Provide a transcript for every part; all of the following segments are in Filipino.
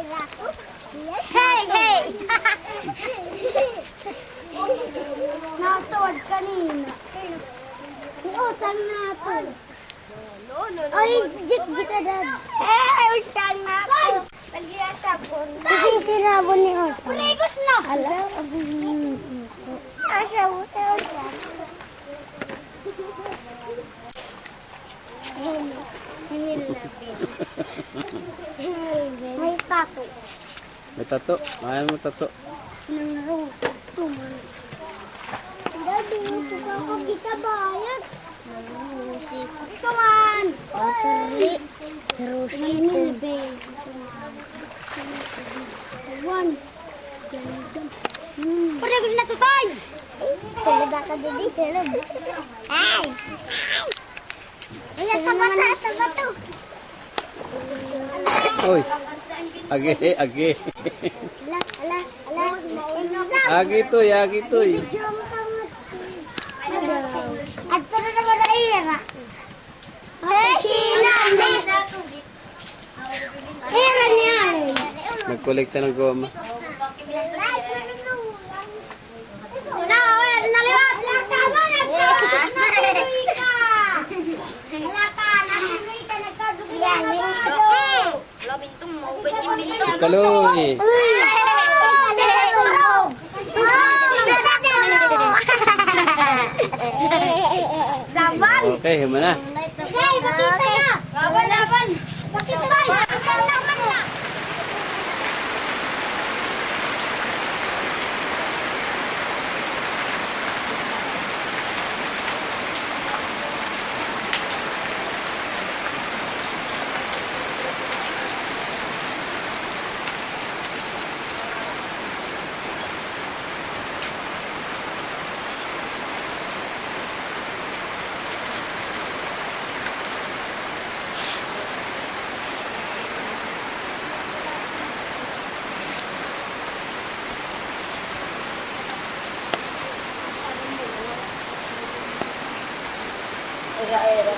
Hey, hey! Nakatuwad kanina. Iusang natin. Ay, jik kita dad. Eh, usang natin. Lagyan sa sabon. Kasi sinabon ni Osang. Purigos na. Alam, asa mo sa Osang. May tato. May tato. Mahal mo tato. Nang rose. Tuman. Daddy, ito ka ako kita bayad. Tuman. Actually, rose ito. One. Paragos na tutay. Salaga ka didi, salud. Ay! Ayan, sa bato. Uy. Age, age. Ala. Agi toy, agi toy. At pero naman na ira. Ay, sinan. Ira niyan. Nagkolekta ng goma. Naliwat. Kaloy. Okay, himo na. Hey, makita na. Laban. Makita na.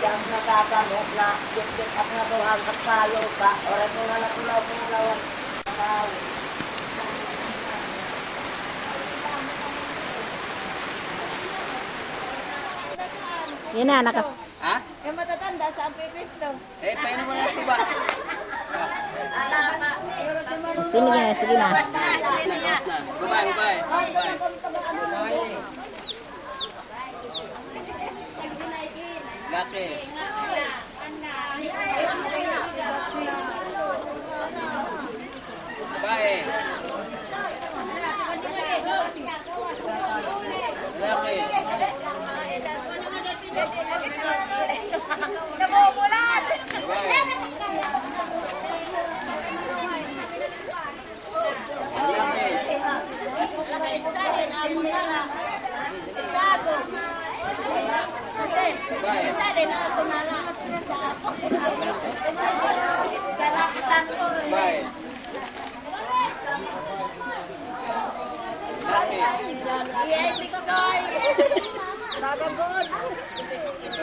Ang nakakamot na yuk-yuk at natuhan at palo ka. Oras mo na natulaw-tulawan. Yan na, naka. Ha? Yung matatanda sa Ampipisto. Eh, paano mo na ito ba? Sige na, sige na. Bye. Laki. Bye. Laki. Nabubulat.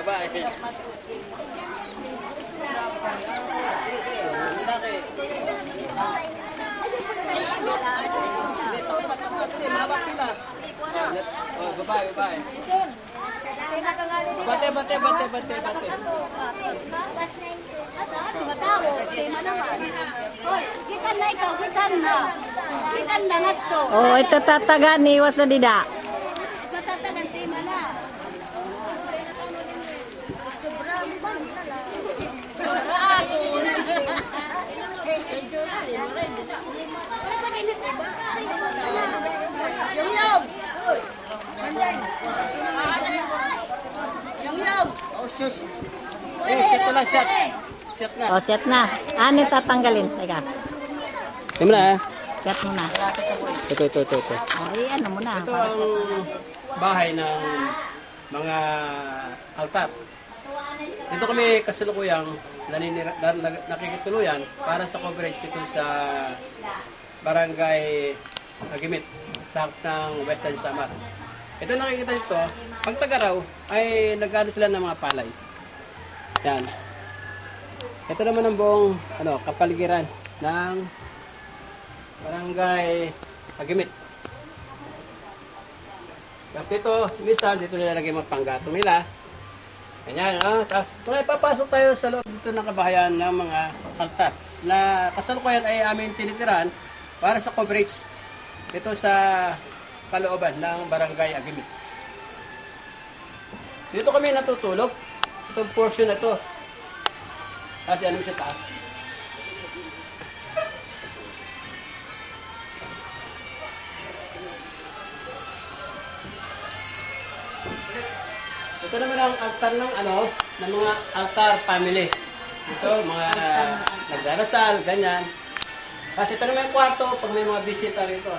Bye. Bye. Bye. Bate. Kita na nga to. Oh, ito tatagan, iwas na dida. Matatagan tema na. Oh, shush. Set na. Set na. Oh, set na. Ano tatanggalin? Teka, Ito na. set mo na. Ito. Oh, ano mo na. Ito ang bahay ng mga altar. Dito kami kasalukuyang nakikituluyan para sa coverage dito sa Barangay Agimit, sa ng Western Samar. Ito nakikita nito, pag tagaraw ay nagano sila ng mga palay. Yan. Ito naman ang buong kapaligiran ng Barangay Agimit. Tapos dito, minsan, dito nilalagay mga panggatong nila. Ganyan, tapos papasok tayo sa loob dito ng kabahayan ng mga altar na kasalukuyan ay aming tinitirahan para sa coverage dito sa kalooban ng Barangay Agimit. Dito kami natutulog. Itong portion na to. Kasi ano sa taas. Ito naman ang altar ng ng mga altar family. Ito, mga nagdarasal, ganyan. Kasi ito naman yung kwarto pag may mga bisita rito.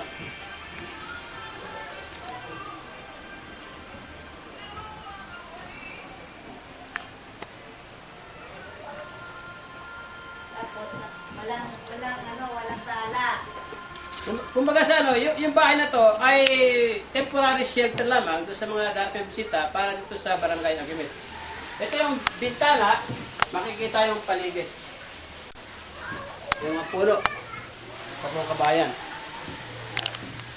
Walang sala. Kumbaga sa yung bahay na to ay temporary shelter lamang doon sa mga dating bisita para dito sa Barangay Agimit. Ito yung bintana, makikita yung paligid. Yung mga puno sa mga kabayan.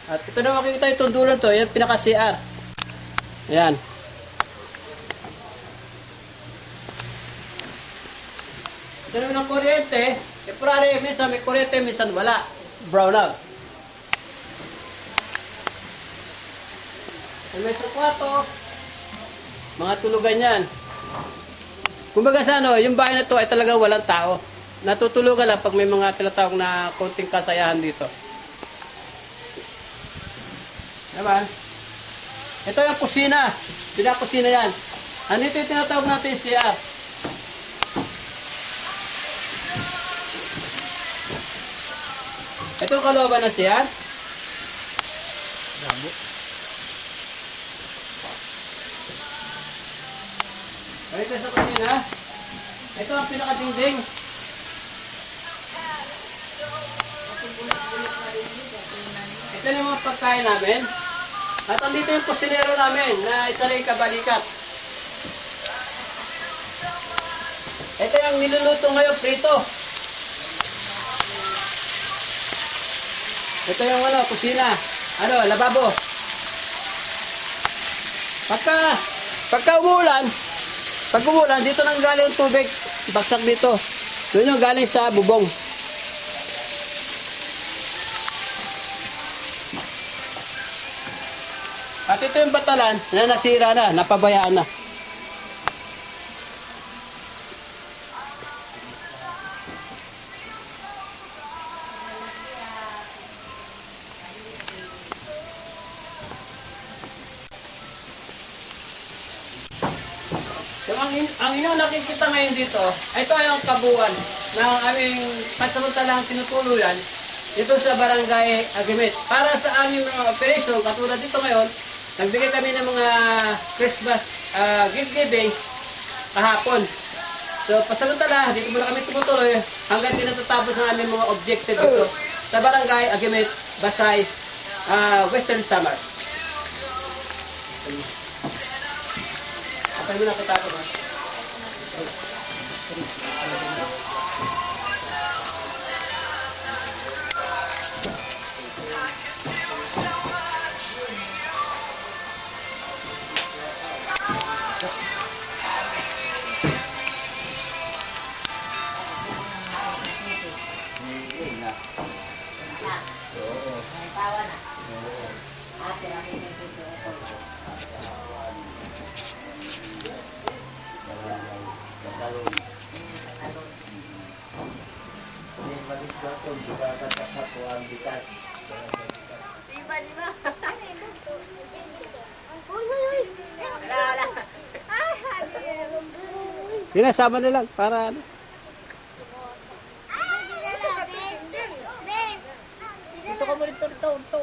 At ito na makikita yung tundulan to, yung pinaka-CR. Ayan. Ito naman ang kuryente. Temporary, minsan may kuryente, minsan wala. Brown out. May sa kwarto, mga tulugan yan. Kumbaga sa yung bahay na to ay talaga walang tao. Natutulugan lang pag may mga tinatawag na konting kasayahan dito. Naman. Ito yung kusina. Pinakusina yan. Andito yung tinatawag natin CR. Ito yung kalooban na CR. Damo. Ito sa kusina. Ito ang pinakadingding. Ito na yung mga pagkain namin. At andito yung kusinero namin na isa rin kabalikat. Ito yung niluluto ngayon, prito. Ito yung kusina. Lababo. Pagka umuulan, dito nang galing yung tubig. Bagsak dito. Doon yung galing sa bubong. At ito yung batalan na nasira na, napabayaan na. So, ang inyong nakikita ngayon dito, ito ay ang kabuuan ng aming pansamantalang tinutuluyan dito sa Barangay Agimit. Para sa aming mga operation, katulad dito ngayon, nagbigay kami ng mga Christmas gift giving kahapon. So, pasamantala, dito muna kami tumutuloy hanggang natatapos ng aming mga objective dito sa Barangay Agimit, Basay, Western Samar. Kapag mo na sa tapo ba? Sinasama na lang para ano. Dito ka mo rin ito.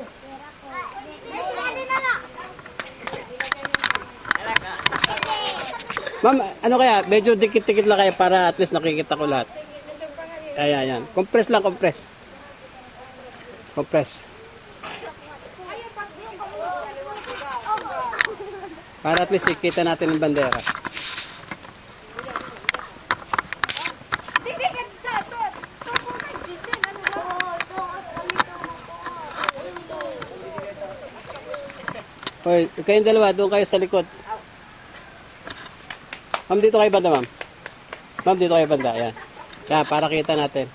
Ma'am, ano kaya? Medyo dikit-dikit lang kaya para at least nakikita ko lahat. Ayan. Compress lang, compress. Para at least ikita natin ang bandera. Hoy, kayong dalawa, doon kayo sa likod. Ma'am, dito kayo banda, ma'am. Ma'am, dito kayo banda. Yan. Yan, para kita natin.